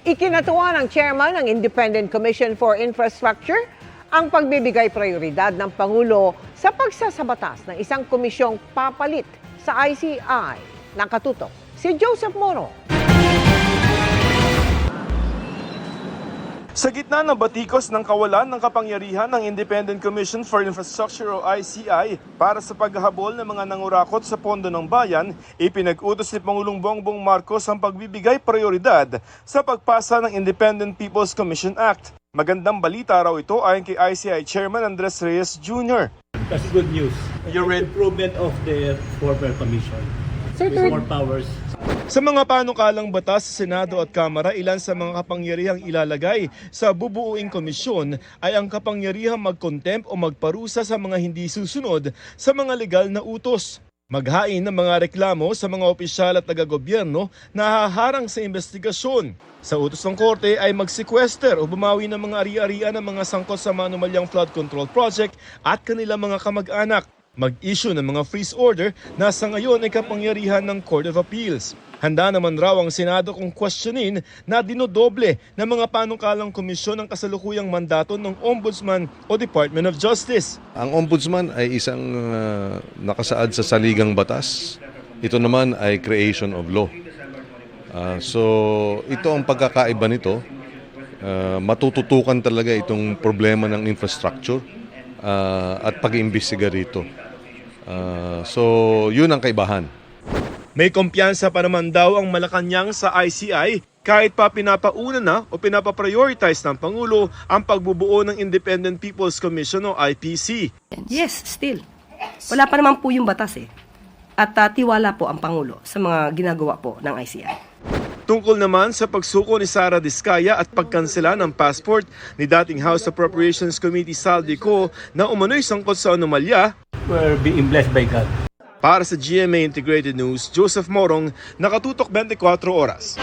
Ikinatuwa ng chairman ng Independent Commission for Infrastructure ang pagbibigay prioridad ng Pangulo sa pagsasabatas ng isang komisyong papalit sa ICI. Nakatutok si Joseph Moro. Sa gitna ng batikos ng kawalan ng kapangyarihan ng Independent Commission for Infrastructure o ICI para sa paghahabol ng mga nangurakot sa pondo ng bayan, ipinag-utos ni Pangulong Bongbong Marcos ang pagbibigay prioridad sa pagpasa ng Independent People's Commission Act. Magandang balita raw ito ayon kay ICI Chairman Andres Reyes Jr. That's good news. You're right. Improvement of the former commission. With more powers. Sa mga panukalang batas sa Senado at Kamara, ilan sa mga kapangyarihang ilalagay sa bubuuing komisyon ay ang kapangyarihang mag-contempt o magparusa sa mga hindi susunod sa mga legal na utos. Maghain ng mga reklamo sa mga opisyal at taga-gobyerno na haharang sa investigasyon. Sa utos ng korte ay magsekwester o bumawi ng mga ari-arian ng mga sangkot sa manumalyang flood control project at kanilang mga kamag-anak. Mag-issue ng mga freeze order na sa ngayon ay kapangyarihan ng Court of Appeals. Handa naman raw ang Senado kung questionin na dinodoble ng mga panukalang komisyon ang kasalukuyang mandato ng Ombudsman o Department of Justice. Ang Ombudsman ay isang nakasaad sa saligang batas. Ito naman ay creation of law. So ito ang pagkakaiba nito. Matututukan talaga itong problema ng infrastructure at pag-iimbestiga rito. So yun ang kaibahan. May kumpiyansa pa naman daw ang Malacanang sa ICI kahit pa pinapauna na o pinapaprioritize ng Pangulo ang pagbubuo ng Independent People's Commission o IPC. Yes, still. Wala pa naman po yung batas eh. At tiwala po ang Pangulo sa mga ginagawa po ng ICI. Tungkol naman sa pagsuko ni Sara Diskaya at pagkansela ng passport ni dating House Appropriations Committee Saldi Co na umano'y sangkot sa anomalya. We're being blessed by God. Para sa GMA Integrated News, Joseph Morong, Nakatutok 24 Oras.